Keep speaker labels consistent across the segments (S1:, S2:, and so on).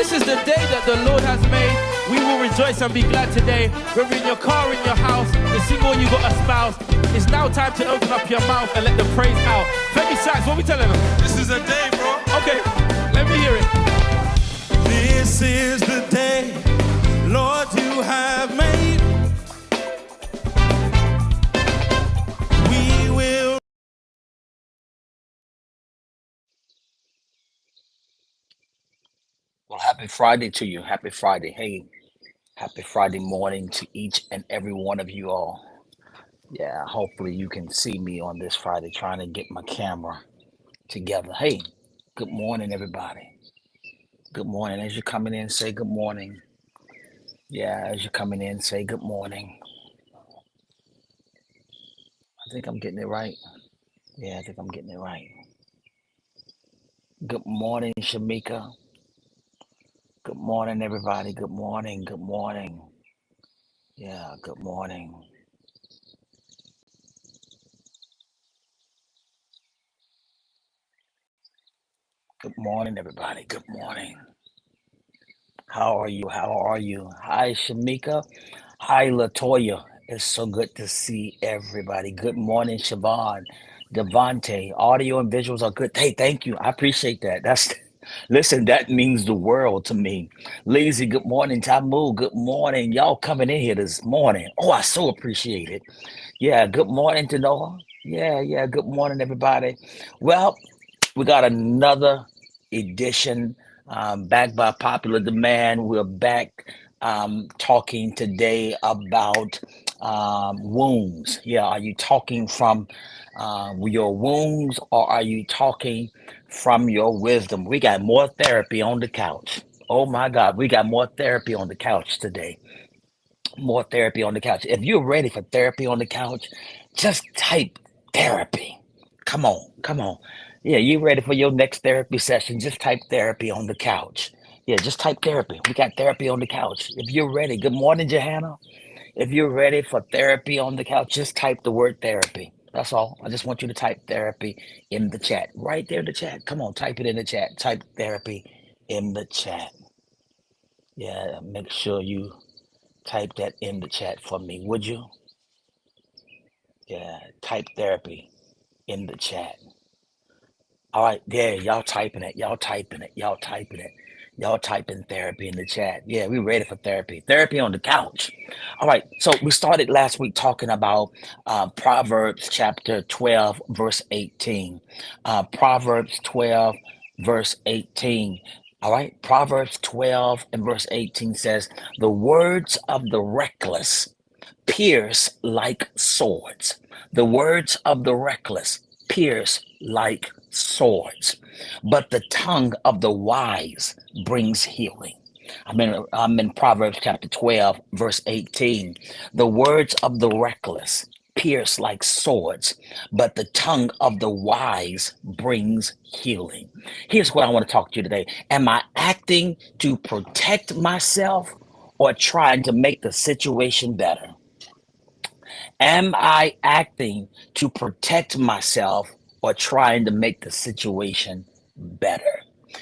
S1: This is the day that the Lord has made. We will rejoice and be glad today. Whether in your car, in your house, the single you got a spouse. It's now time to open up your mouth and let the praise out. Femi Sachs, what we telling them?
S2: This is a day, bro.
S1: Okay, let me hear it.
S2: This is the day, Lord, you have made. We will.
S3: Well, happy Friday to you. Happy Friday. Hey, happy Friday morning to each and every one of you all. Yeah, hopefully you can see me on this Friday trying to get my camera together. Hey, good morning, everybody. Good morning. As you're coming in, say good morning. Yeah, as you're coming in, say good morning. I think I'm getting it right. Yeah, I think I'm getting it right. Good morning, Shamika. Good morning, everybody. Good morning. Good morning. Yeah, good morning. Good morning, everybody. Good morning. How are you? How are you? Hi, Shamika. Hi, Latoya. It's so good to see everybody. Good morning, Siobhan, Devante. Audio and visuals are good. Hey, thank you. I appreciate that. Listen, that means the world to me. Lazy, good morning. Tamu, good morning. Y'all coming in here this morning. Oh, I so appreciate it. Yeah, good morning to Noah. Yeah, good morning, everybody. Well, we got another edition back by popular demand. We're back talking today about wounds. Yeah, are you talking from your wounds or are you talking from your wisdom? We got more therapy on the couch. Oh my God, we got more therapy on the couch today. More therapy on the couch. If you're ready for therapy on the couch, just type therapy. Come on, come on. Yeah, you ready for your next therapy session? Just type therapy on the couch. Yeah, just type therapy. We got therapy on the couch. If you're ready, good morning, Johanna. If you're ready for therapy on the couch, just type the word therapy. That's all. I just want you to type therapy in the chat. Right there in the chat. Come on, type it in the chat. Type therapy in the chat. Yeah, make sure you type that in the chat for me, would you? Yeah, type therapy in the chat. All right, there, y'all typing it, y'all typing it, y'all typing it. Y'all typing therapy in the chat. Yeah, we ready for therapy. Therapy on the couch. All right, so we started last week talking about Proverbs chapter 12, verse 18. Proverbs 12, verse 18. All right, Proverbs 12 and verse 18 says, the words of the reckless pierce like swords. The words of the reckless pierce like swords, but the tongue of the wise brings healing. I'm in Proverbs chapter 12, verse 18. The words of the reckless pierce like swords, but the tongue of the wise brings healing. Here's what I want to talk to you today. Am I acting to protect myself or trying to make the situation better? Am I acting to protect myself or trying to make the situation better?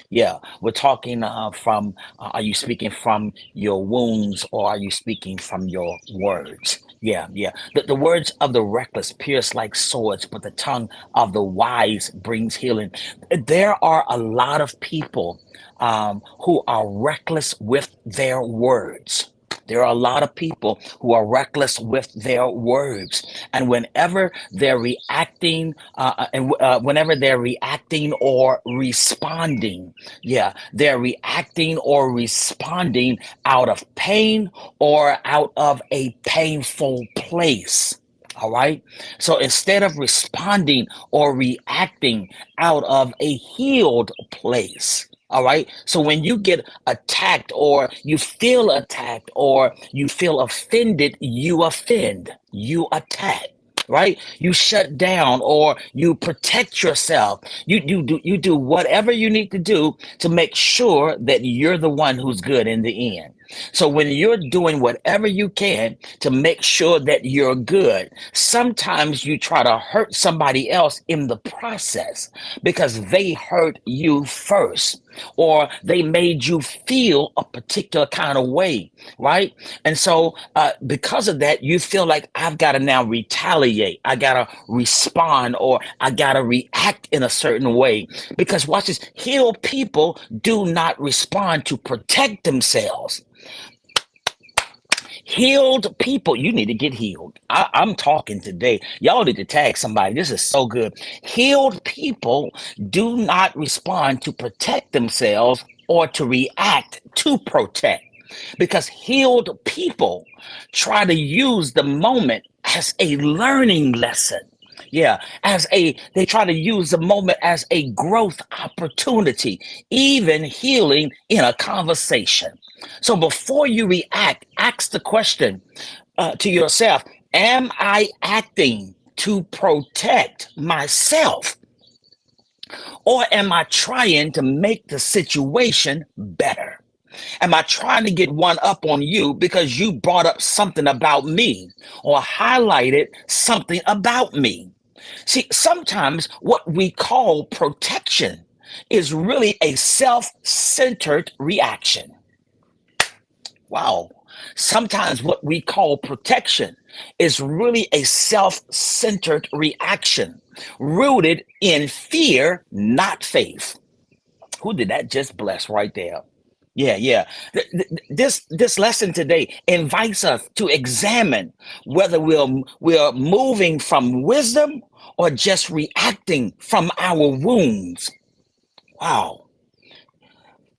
S3: Yeah, we're talking are you speaking from your wounds or are you speaking from your words? Yeah. The words of the reckless pierce like swords, but the tongue of the wise brings healing. There are a lot of people who are reckless with their words. There are a lot of people who are reckless with their words, and whenever they're reacting or responding, yeah, they're reacting or responding out of pain or out of a painful place. All right. So instead of responding or reacting out of a healed place, all right. So when you get attacked or you feel attacked or you feel offended, you offend, you attack. Right? You shut down or you protect yourself. You do whatever you need to do to make sure that you're the one who's good in the end. So when you're doing whatever you can to make sure that you're good, sometimes you try to hurt somebody else in the process because they hurt you first. or they made you feel a particular kind of way, right? And so, because of that, you feel like I've got to now retaliate, I got to respond, or I got to react in a certain way. Because watch this, healed people do not respond to protect themselves. Healed people, you need to get healed. I'm talking today. Y'all need to tag somebody. This is so good. Healed people do not respond to protect themselves or to react to protect, because healed people try to use the moment as a learning lesson. Yeah, they try to use the moment as a growth opportunity, even healing in a conversation. So before you react, ask the question to yourself: am I acting to protect myself, or am I trying to make the situation better? Am I trying to get one up on you because you brought up something about me or highlighted something about me? See, sometimes what we call protection is really a self centered reaction. Wow. Sometimes what we call protection is really a self centered reaction rooted in fear, not faith. Who did that just bless right there? Yeah, yeah. This lesson today invites us to examine whether we're moving from wisdom or just reacting from our wounds. Wow.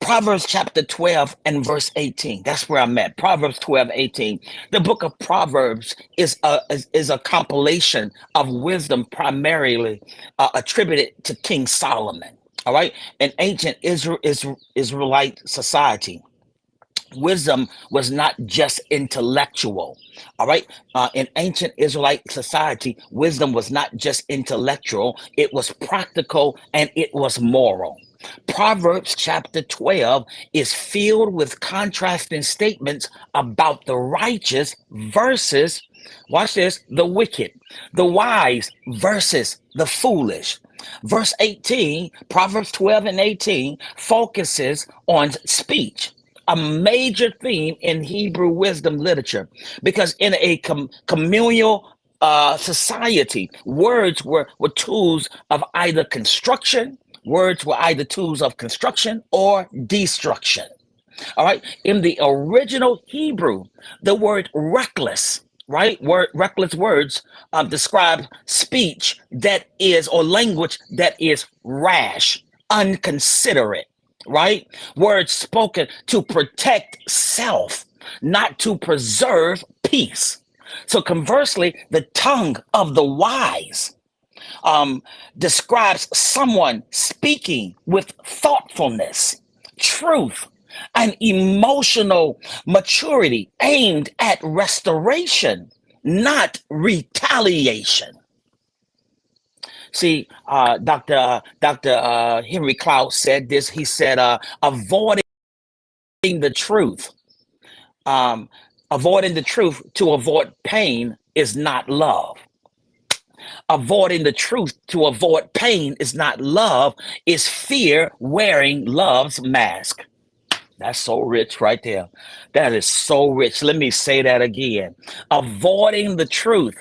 S3: Proverbs chapter 12 and verse 18. That's where I'm at. Proverbs 12:18. The book of Proverbs is a compilation of wisdom primarily attributed to King Solomon. All right. In ancient Israelite society, wisdom was not just intellectual. All right. In ancient Israelite society, wisdom was not just intellectual, it was practical and it was moral. Proverbs chapter 12 is filled with contrasting statements about the righteous versus, watch this, the wicked, the wise versus the foolish. Verse 18, Proverbs 12 and 18 focuses on speech, a major theme in Hebrew wisdom literature, because in a communal society, were tools of either construction. Words were either tools of construction or destruction. All right. In the original Hebrew, the word reckless, right? Reckless words describe speech that is, or language that is rash, unconsiderate, right? Words spoken to protect self, not to preserve peace. So conversely, the tongue of the wise um, describes someone speaking with thoughtfulness, truth, and emotional maturity aimed at restoration, not retaliation. See, Dr. Henry Cloud said this. He said, avoiding the truth, um, avoiding the truth to avoid pain is not love. Avoiding the truth to avoid pain is not love, it's fear wearing love's mask. That's so rich right there. That is so rich. Let me say that again. Avoiding the truth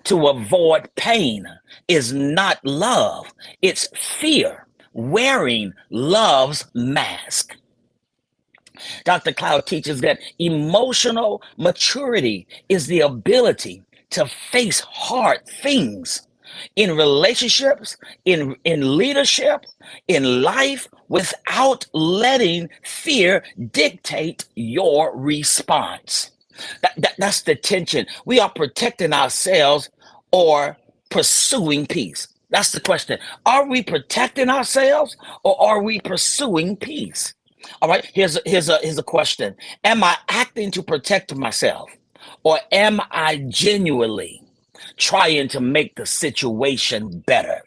S3: to avoid pain is not love, it's fear wearing love's mask. Dr. Cloud teaches that emotional maturity is the ability to face hard things in relationships, in leadership, in life, without letting fear dictate your response. That's the tension. We are protecting ourselves or pursuing peace. That's the question. Are we protecting ourselves or are we pursuing peace? All right, here's a question. Am I acting to protect myself, or am I genuinely trying to make the situation better?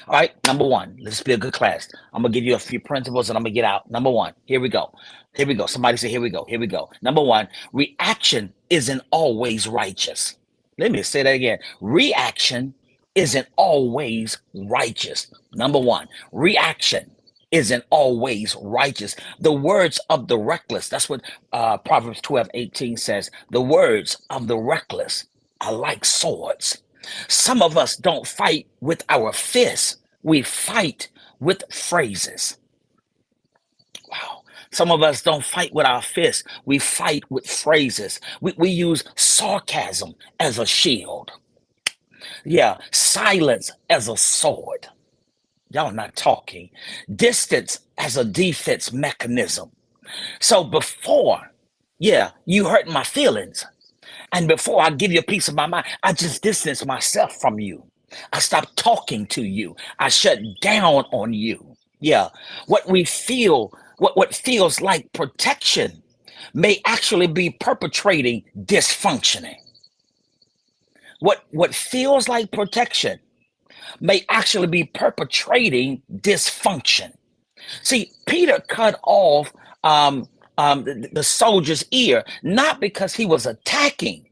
S3: All right, number one, let's be a good class. I'm gonna give you a few principles and I'm gonna get out. Number one, here we go. Here we go. Somebody say, here we go. Here we go. Number one, reaction isn't always righteous. Let me say that again. Reaction isn't always righteous. Number one, reaction. isn't always righteous. The words of the reckless, that's what Proverbs 12:18 says. The words of the reckless are like swords. Some of us don't fight with our fists, we fight with phrases. Wow. Some of us don't fight with our fists, we fight with phrases. We use sarcasm as a shield. Yeah, silence as a sword. Y'all not talking. Distance as a defense mechanism. So before, yeah, you hurt my feelings. And before I give you a piece of my mind, I just distance myself from you. I stop talking to you. I shut down on you. Yeah. What we feel, what feels like protection may actually be perpetrating dysfunctioning. What feels like protection may actually be perpetrating dysfunction. See, Peter cut off the soldier's ear, not because he was attacking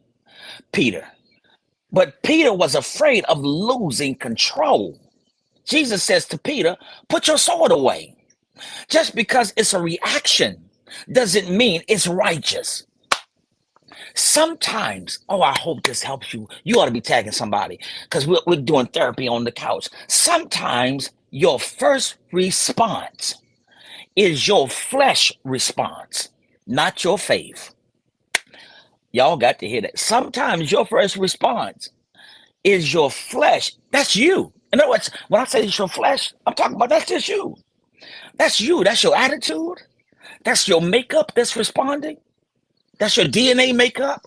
S3: Peter, but Peter was afraid of losing control. Jesus says to Peter, put your sword away. Just because it's a reaction doesn't mean it's righteous. Sometimes, oh, I hope this helps you. You ought to be tagging somebody because we're doing therapy on the couch. Sometimes your first response is your flesh response, not your faith. Y'all got to hear that. Sometimes your first response is your flesh. That's you. In other words, when I say it's your flesh, I'm talking about that's just you. That's you. That's your attitude. That's your makeup that's responding. That's your DNA makeup.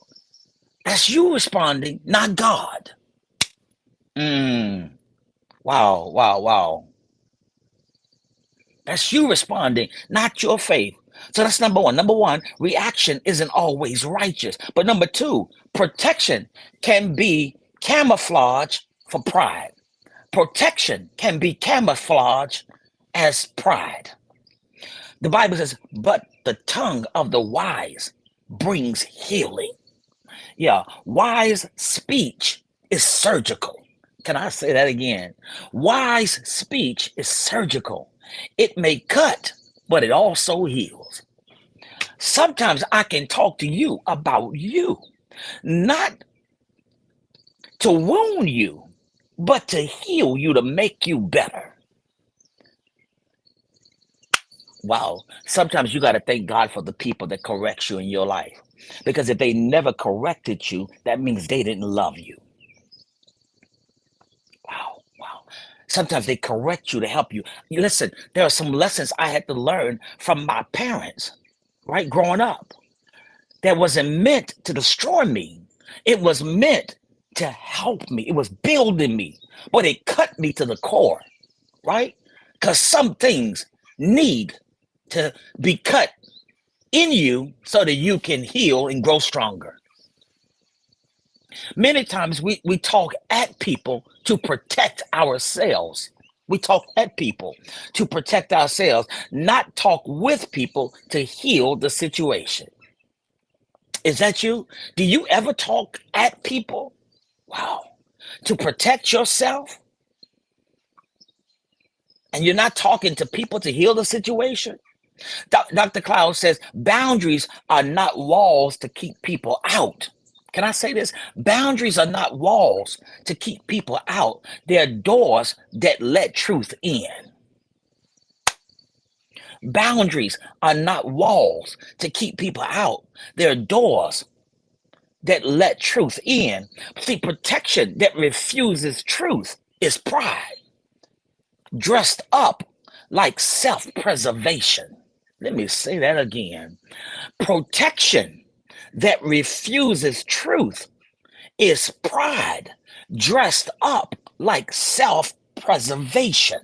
S3: That's you responding, not God. Wow, wow, wow. That's you responding, not your faith. So that's number one. Number one, reaction isn't always righteous. But number two, protection can be camouflage for pride. Protection can be camouflage as pride. The Bible says, but the tongue of the wise brings healing. Yeah, wise speech is surgical. Can I say that again? Wise speech is surgical. It may cut, but it also heals. Sometimes I can talk to you about you, not to wound you, but to heal you, to make you better. Wow. Sometimes you got to thank God for the people that correct you in your life. Because if they never corrected you, that means they didn't love you. Wow. Wow. Sometimes they correct you to help you. Listen, there are some lessons I had to learn from my parents, right? Growing up, that wasn't meant to destroy me. It was meant to help me. It was building me, but it cut me to the core, right? Because some things need to be cut in you so that you can heal and grow stronger. Many times we talk at people to protect ourselves. We talk at people to protect ourselves, not talk with people to heal the situation. Is that you? Do you ever talk at people? Wow. To protect yourself? And you're not talking to people to heal the situation? Dr. Cloud says boundaries are not walls to keep people out. Can I say this? Boundaries are not walls to keep people out. They're doors that let truth in. Boundaries are not walls to keep people out. They're doors that let truth in. See, protection that refuses truth is pride, dressed up like self-preservation. Let me say that again. Protection that refuses truth is pride, dressed up like self-preservation.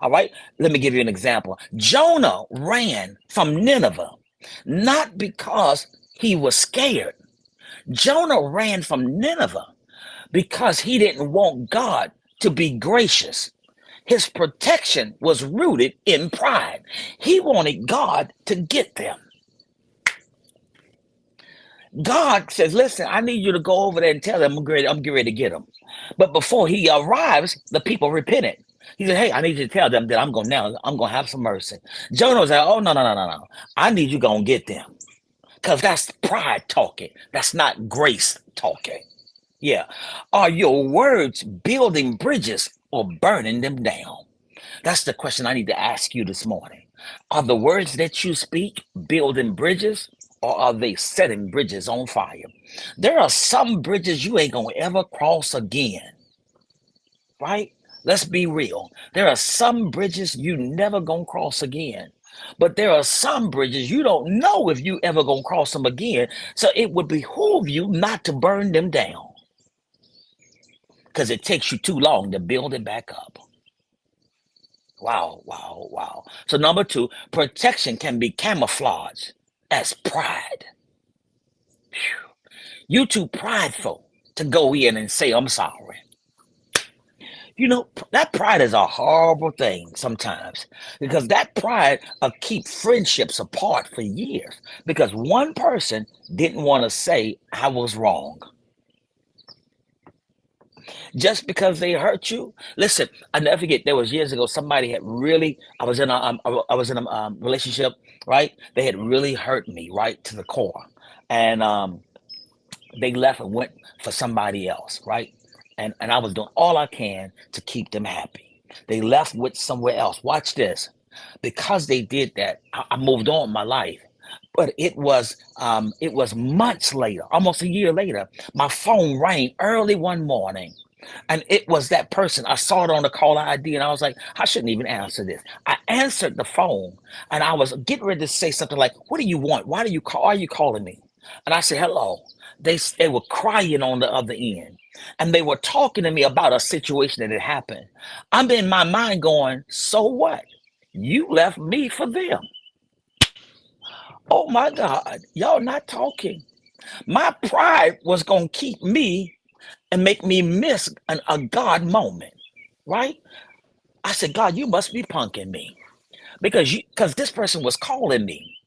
S3: All right, let me give you an example. Jonah ran from Nineveh, not because he was scared. Jonah ran from Nineveh because he didn't want God to be gracious. His protection was rooted in pride. He wanted God to get them. God says, listen, I need you to go over there and tell them I'm getting ready to get them. But before he arrives, the people repented. He said, hey, I need you to tell them that I'm going to have some mercy. Jonah said, oh, no, no, no, no, no. I need you going to get them. Because that's pride talking. That's not grace talking. Yeah. Are your words building bridges or burning them down? That's the question I need to ask you this morning. Are the words that you speak building bridges or are they setting bridges on fire? There are some bridges you ain't going to ever cross again, right? Let's be real. There are some bridges you never going to cross again. But there are some bridges you don't know if you ever going to cross them again. So it would behoove you not to burn them down because it takes you too long to build it back up. Wow, wow, wow. So number two, protection can be camouflaged as pride. Phew. You too prideful to go in and say, I'm sorry. You know, that pride is a horrible thing sometimes because that pride keep friendships apart for years because one person didn't want to say I was wrong. Just because they hurt you. Listen, I never forget. There was years ago. Somebody had really. I was in a relationship. Right. They had really hurt me right to the core, and they left and went for somebody else. Right. And I was doing all I can to keep them happy. They left with somewhere else. Watch this. Because they did that, I moved on in my life. But it was months later, almost a year later. My phone rang early one morning and it was that person. I saw it on the caller ID and I was like, I shouldn't even answer this. I answered the phone and I was getting ready to say something like, what do you want? Why are you calling me? And I said, hello. They were crying on the other end and they were talking to me about a situation that had happened. I'm in my mind going, so what? You left me for them. Oh my God, y'all not talking. My pride was going to keep me and make me miss a God moment, right? I said, God, you must be punking me because this person was calling me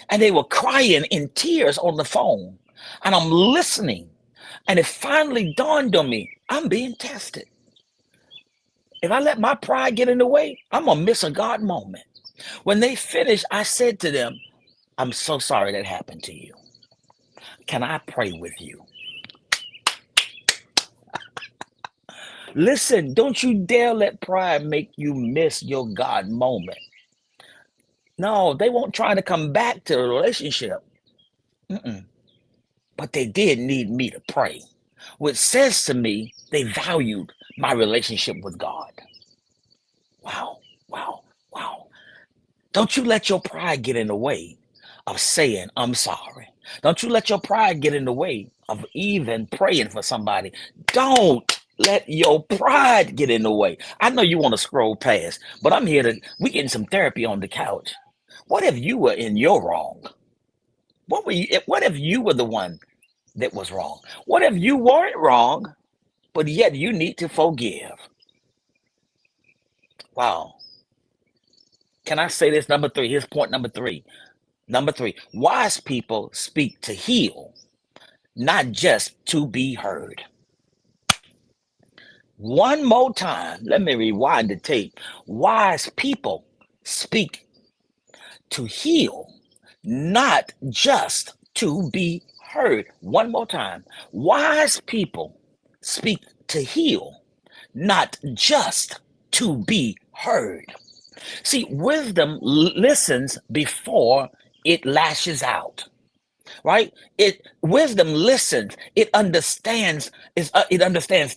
S3: and they were crying in tears on the phone and I'm listening. And it finally dawned on me, I'm being tested. If I let my pride get in the way, I'm going to miss a God moment. When they finished, I said to them, I'm so sorry that happened to you. Can I pray with you? Listen, don't you dare let pride make you miss your God moment. No, they won't try to come back to the relationship. Mm-mm. But they did need me to pray, which says to me they valued my relationship with God. Wow, wow, wow. Don't you let your pride get in the way of saying, I'm sorry. Don't you let your pride get in the way of even praying for somebody. Don't let your pride get in the way. I know you want to scroll past, but we getting some therapy on the couch. What if you were in your wrong? What if you were the one that was wrong? What if you weren't wrong, but yet you need to forgive? Wow. Can I say this? Number three. Here's point number three. Number three, wise people speak to heal, not just to be heard. One more time, let me rewind the tape. Wise people speak to heal, not just to be heard. One more time. Wise people speak to heal, not just to be heard. See, wisdom listens before it lashes out, right? Wisdom listens. It understands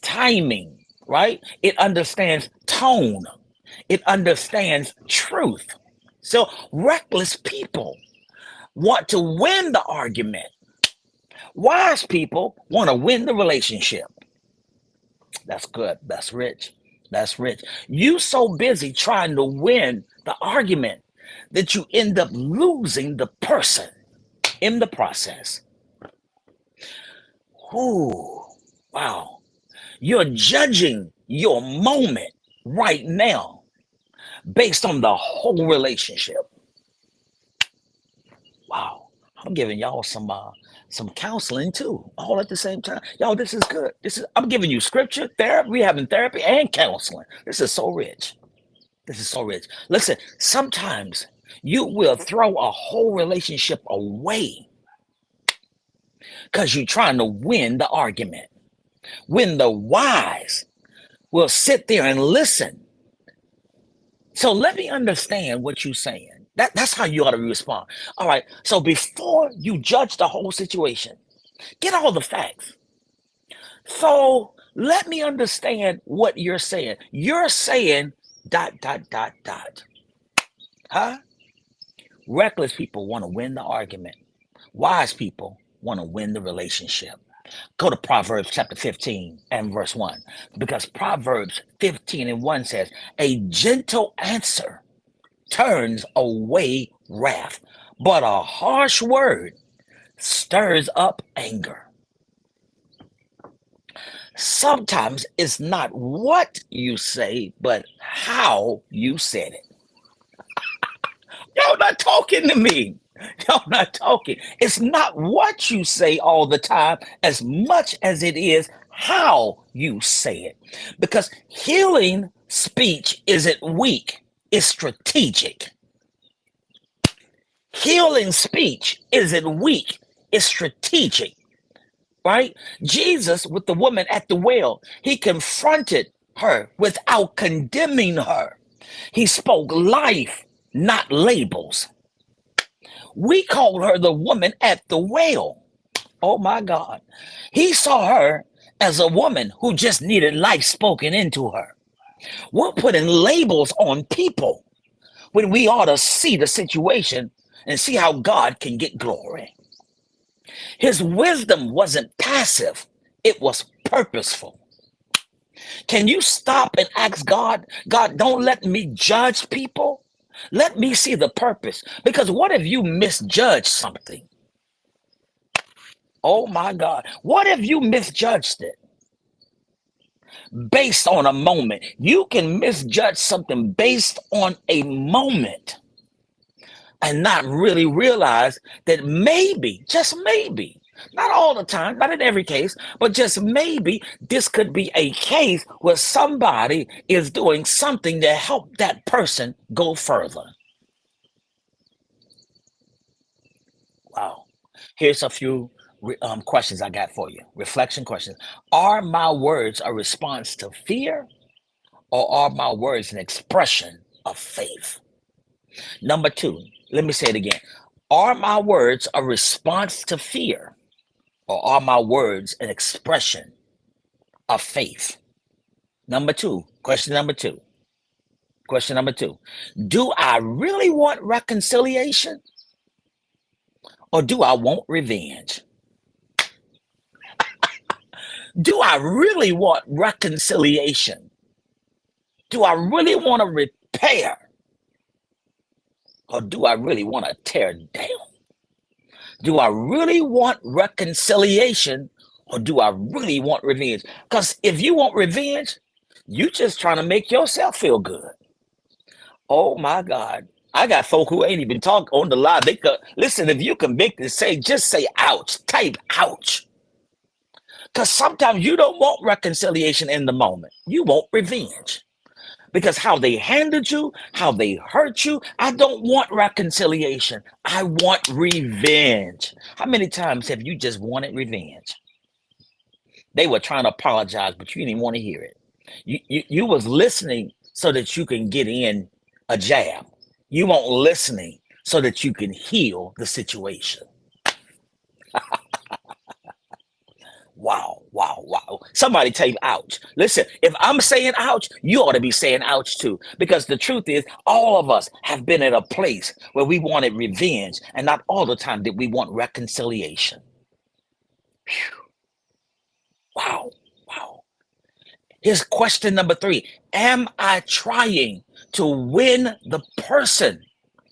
S3: timing, right? It understands tone. It understands truth. So reckless people want to win the argument. Wise people want to win the relationship. That's good. That's rich. That's rich. You so busy trying to win the argument that you end up losing the person in the process. Ooh, wow. You're judging your moment right now based on the whole relationship. Wow. I'm giving y'all some counseling too, all at the same time. Y'all, this is good. I'm giving you scripture, therapy. We having therapy and counseling. This is so rich. This is so rich. Listen, sometimes you will throw a whole relationship away because you're trying to win the argument. When the wise will sit there and listen. So let me understand what you're saying. That's how you ought to respond. All right. So before you judge the whole situation, get all the facts. So let me understand what you're saying. You're saying dot, dot, dot, dot. Huh? Reckless people want to win the argument. Wise people want to win the relationship. Go to Proverbs chapter 15 and verse 1. Because Proverbs 15 and 1 says, a gentle answer turns away wrath, but a harsh word stirs up anger. Sometimes it's not what you say, but how you said it. Y'all not talking to me. Y'all not talking. It's not what you say all the time as much as it is how you say it. Because healing speech isn't weak, it's strategic. Healing speech isn't weak, it's strategic, right? Jesus, with the woman at the well, he confronted her without condemning her. He spoke life, not labels. We called her the woman at the well. Oh my God. He saw her as a woman who just needed life spoken into her. We're putting labels on people when we ought to see the situation and see how God can get glory. His wisdom wasn't passive, it was purposeful. Can you stop and ask God, God, don't let me judge people? Let me see the purpose. Because what if you misjudge something? Oh my God. What if you misjudged it based on a moment? You can misjudge something based on a moment and not really realize that maybe, just maybe, not all the time, not in every case, but just maybe this could be a case where somebody is doing something to help that person go further. Wow. Here's a few questions I got for you. Reflection questions. Are my words a response to fear, or are my words an expression of faith? Number two, let me say it again. Are my words a response to fear, or are my words an expression of faith? Number two, question number two. Question number two. Do I really want reconciliation, or do I want revenge? Do I really want reconciliation? Do I really want to repair? Or do I really want to tear down? Do I really want reconciliation, or do I really want revenge? Because if you want revenge, you just trying to make yourself feel good. Oh my God. I got folk who ain't even talk on the live. They could listen. If you convicted, just say ouch, type ouch. Because sometimes you don't want reconciliation in the moment. You want revenge. Because how they handled you, how they hurt you, I don't want reconciliation. I want revenge. How many times have you just wanted revenge? They were trying to apologize, but you didn't want to hear it. You was listening so that you can get in a jab. You weren't listening so that you can heal the situation. Wow, wow, wow. Somebody type ouch. Listen, if I'm saying ouch, you ought to be saying ouch too. Because the truth is, all of us have been at a place where we wanted revenge, and not all the time did we want reconciliation. Whew. Wow, wow. Here's question number three. Am I trying to win the person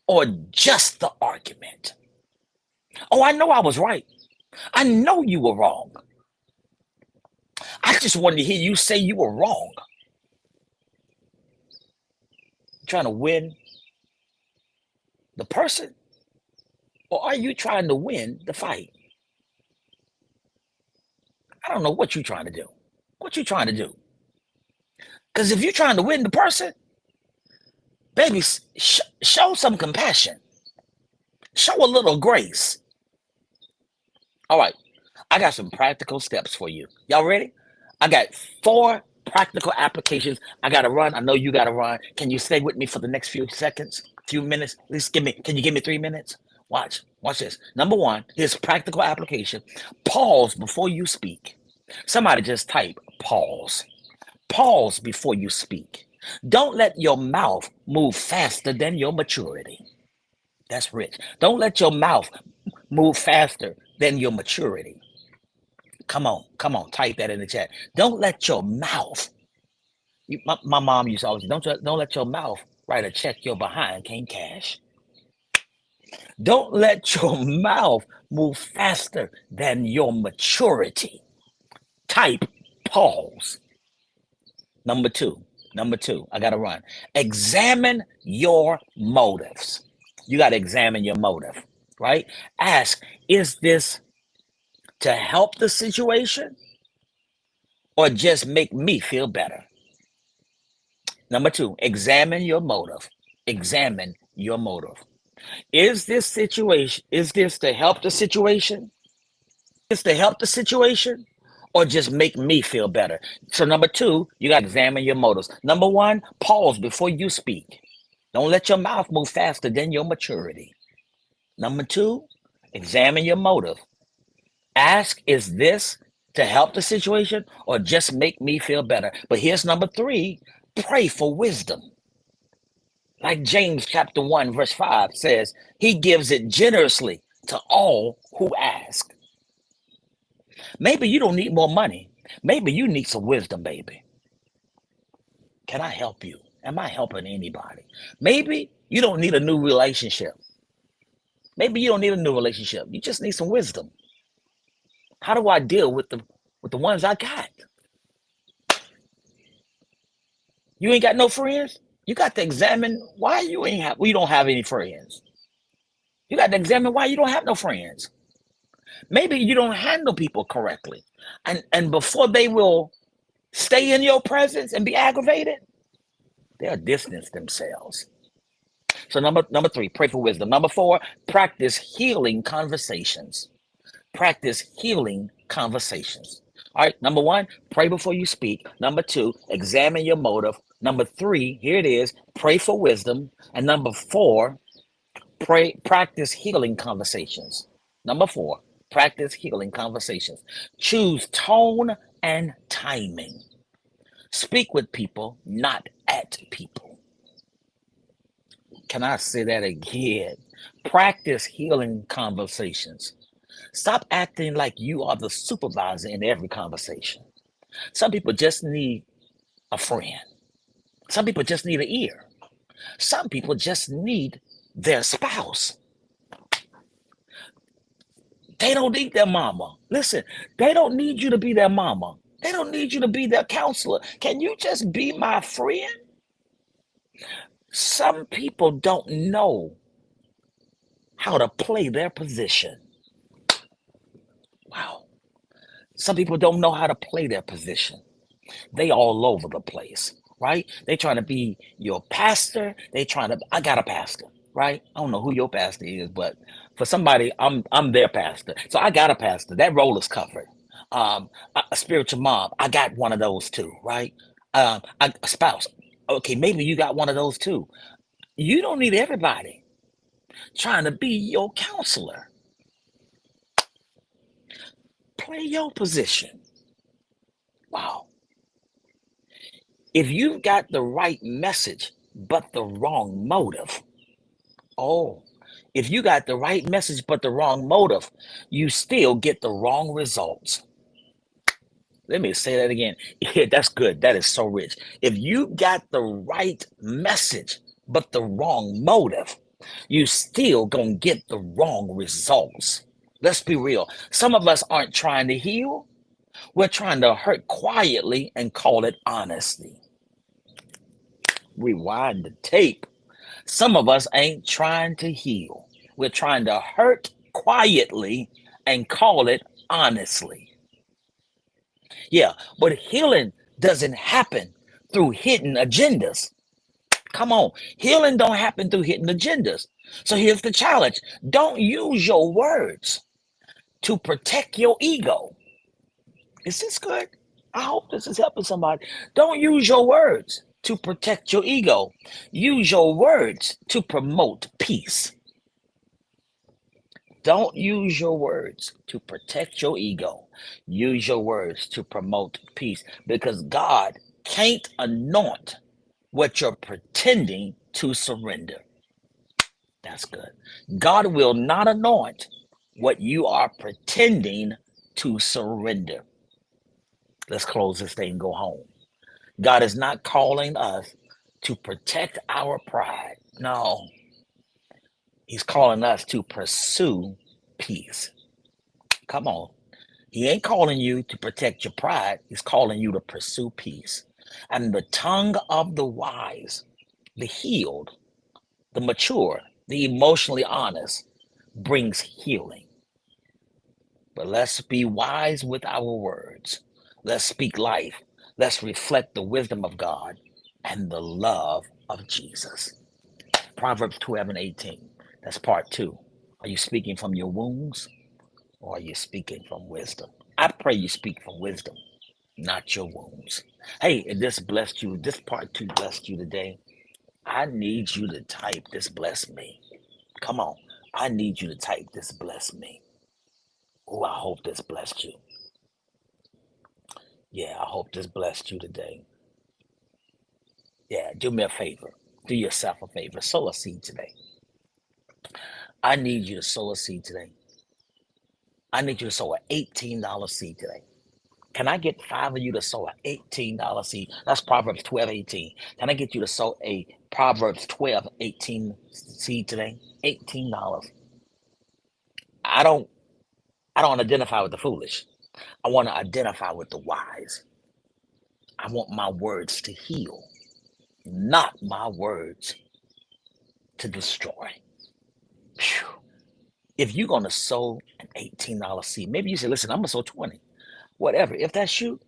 S3: or just the argument? Oh, I know I was right. I know you were wrong. I just wanted to hear you say you were wrong. Trying to win the person or are you trying to win the fight? I don't know what you're trying to do. What you trying to do? Because if you're trying to win the person, baby, show some compassion. Show a little grace. All right, I got some practical steps for you. Y'all ready? I got 4 practical applications. I gotta run. I know you gotta run. Can you stay with me for the next few seconds, few minutes? At least can you give me 3 minutes? Watch this. Number 1, here's practical application. Pause before you speak. Somebody just type pause. Pause before you speak. Don't let your mouth move faster than your maturity. That's rich. Don't let your mouth move faster than your maturity. Come on, type that in the chat. Don't let your mouth. My mom used to always say, don't let your mouth write a check your behind can't cash. Don't let your mouth move faster than your maturity. Type pause. Number two, I gotta run. Examine your motives. You gotta examine your motive, right? Ask, is this to help the situation or just make me feel better? Number 2, examine your motive. Examine your motive. Is this to help the situation? Is to help the situation or just make me feel better? So number 2, you got to examine your motives. Number 1, pause before you speak. Don't let your mouth move faster than your maturity. Number 2, examine your motive. Ask, is this to help the situation or just make me feel better? But here's number 3, pray for wisdom. Like James chapter 1, verse 5 says, he gives it generously to all who ask. Maybe you don't need more money. Maybe you need some wisdom, baby. Can I help you? Am I helping anybody? Maybe you don't need a new relationship. Maybe you don't need a new relationship. You just need some wisdom. How do I deal with the ones I got? You ain't got no friends? You got to examine why you don't have any friends. You got to examine why you don't have no friends. Maybe you don't handle people correctly. And before they will stay in your presence and be aggravated, they'll distance themselves. So number 3, pray for wisdom. Number 4, practice healing conversations. Practice healing conversations. All right, number 1, pray before you speak. Number 2, examine your motive. Number 3, here it is, pray for wisdom. And number 4, practice healing conversations. Number 4, practice healing conversations. Choose tone and timing. Speak with people, not at people. Can I say that again? Practice healing conversations. Stop acting like you are the supervisor in every conversation. Some people just need a friend. Some people just need an ear. Some people just need their spouse. They don't need their mama. Listen, they don't need you to be their mama. They don't need you to be their counselor. Can you just be my friend? Some people don't know how to play their position. Wow. Some people don't know how to play their position. They all over the place, right? They trying to be your pastor. I got a pastor, right? I don't know who your pastor is, but for somebody, I'm their pastor. So I got a pastor. That role is covered. A spiritual mom, I got one of those too, right? A spouse. Okay, maybe you got one of those too. You don't need everybody trying to be your counselor. Play your position. Wow. If you've got the right message, but the wrong motive, if you got the right message, but the wrong motive, you still get the wrong results. Let me say that again. Yeah, that's good. That is so rich. If you got the right message, but the wrong motive, you still gonna get the wrong results. Let's be real. Some of us aren't trying to heal. We're trying to hurt quietly and call it honesty. Rewind the tape. Some of us ain't trying to heal. We're trying to hurt quietly and call it honestly. Yeah, but healing doesn't happen through hidden agendas. Come on, healing don't happen through hidden agendas. So here's the challenge. Don't use your words to protect your ego. Is this good? I hope this is helping somebody. Don't use your words to protect your ego. Use your words to promote peace. Don't use your words to protect your ego. Use your words to promote peace because God can't anoint what you're pretending to surrender. That's good. God will not anoint what you are pretending to surrender. Let's close this thing and go home. God is not calling us to protect our pride. No, He's calling us to pursue peace. Come on. He ain't calling you to protect your pride. He's calling you to pursue peace. And the tongue of the wise, the healed, the mature, the emotionally honest brings healing. But let's be wise with our words. Let's speak life. Let's reflect the wisdom of God and the love of Jesus. Proverbs 12 and 18. That's part 2. Are you speaking from your wounds or are you speaking from wisdom? I pray you speak from wisdom, not your wounds. Hey, if this blessed you, this part 2 blessed you today, I need you to type this bless me. Come on. I need you to type this bless me. Oh, I hope this blessed you. Yeah, I hope this blessed you today. Yeah, do me a favor. Do yourself a favor. Sow a seed today. I need you to sow a seed today. I need you to sow an $18 seed today. Can I get 5 of you to sow an $18 seed? That's Proverbs 12:18. Can I get you to sow a Proverbs 12:18 seed today? $18. I don't I don't identify with the foolish. I want to identify with the wise. I want my words to heal, not my words to destroy. Phew. If you're gonna sow an $18 seed, maybe you say, listen, I'm gonna sow 20. Whatever. If that's you,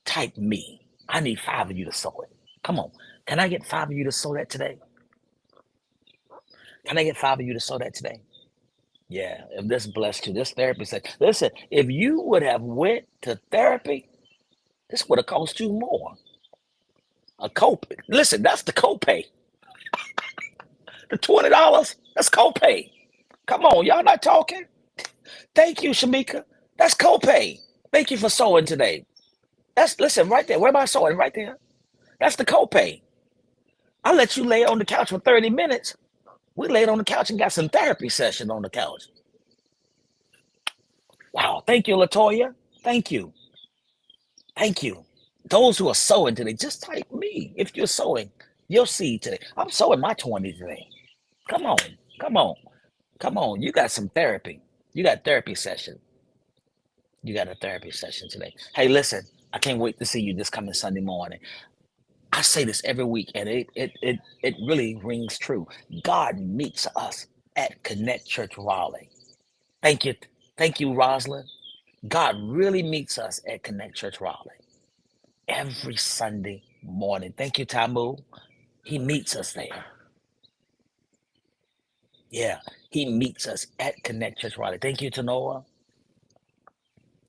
S3: type me. I need 5 of you to sow it. Come on. Can I get 5 of you to sow that today? Can I get 5 of you to sow that today? Yeah, if this blessed you, this therapy said, listen, if you would have went to therapy, this would have cost you more. A copay. Listen, that's the copay. The $20, that's copay. Come on, y'all not talking? Thank you, Shamika. That's copay. Thank you for sewing today. That's listen right there. Where am I sewing? Right there. That's the copay. I let you lay on the couch for 30 minutes. We laid on the couch and got some therapy session on the couch. Wow. Thank you, Latoya. Thank you. Thank you. Those who are sewing today, just type me if you're sewing your seed today. I'm sewing my 20 today. Come on. Come on. Come on. You got some therapy. You got therapy session. You got a therapy session today. Hey, listen, I can't wait to see you this coming Sunday morning. I say this every week, and it really rings true. God meets us at Connect Church Raleigh. Thank you. Thank you, Rosalind. God really meets us at Connect Church Raleigh every Sunday morning. Thank you, Tamu. He meets us there. Yeah, he meets us at Connect Church Raleigh. Thank you, Tanoa.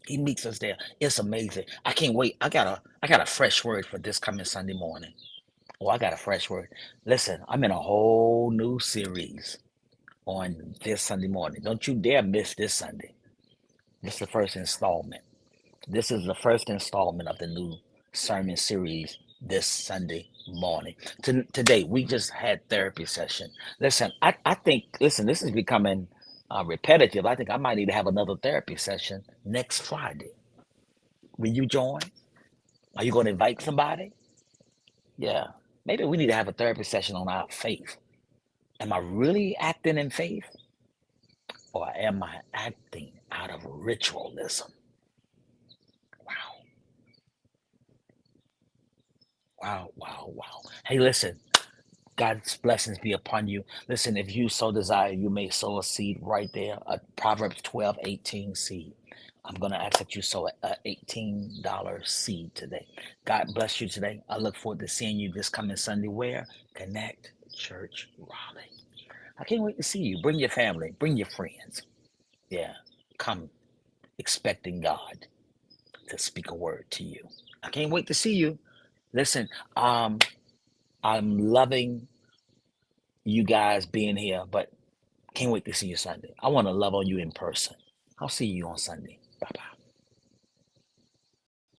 S3: He meets us there. It's amazing. I can't wait. I got a fresh word for this coming Sunday morning. Oh, I got a fresh word. Listen, I'm in a whole new series on this Sunday morning. Don't you dare miss this Sunday. This is the first installment. This is the first installment of the new sermon series this Sunday morning. Today, we just had therapy session. Listen, I think, listen, this is becoming repetitive. I think I might need to have another therapy session next Friday. Will you join? Are you going to invite somebody? Yeah. Maybe we need to have a therapy session on our faith. Am I really acting in faith or am I acting out of ritualism? Wow. Wow, wow, wow. Hey, listen, God's blessings be upon you. Listen, if you so desire, you may sow a seed right there, a Proverbs 12:18 seed. I'm going to ask that you sow a $18 seed today. God bless you today. I look forward to seeing you this coming Sunday. Where? Connect Church Raleigh. I can't wait to see you. Bring your family, bring your friends. Yeah, come expecting God to speak a word to you. I can't wait to see you. Listen, I'm loving you guys being here, but can't wait to see you Sunday. I want to love on you in person. I'll see you on Sunday. Bye bye.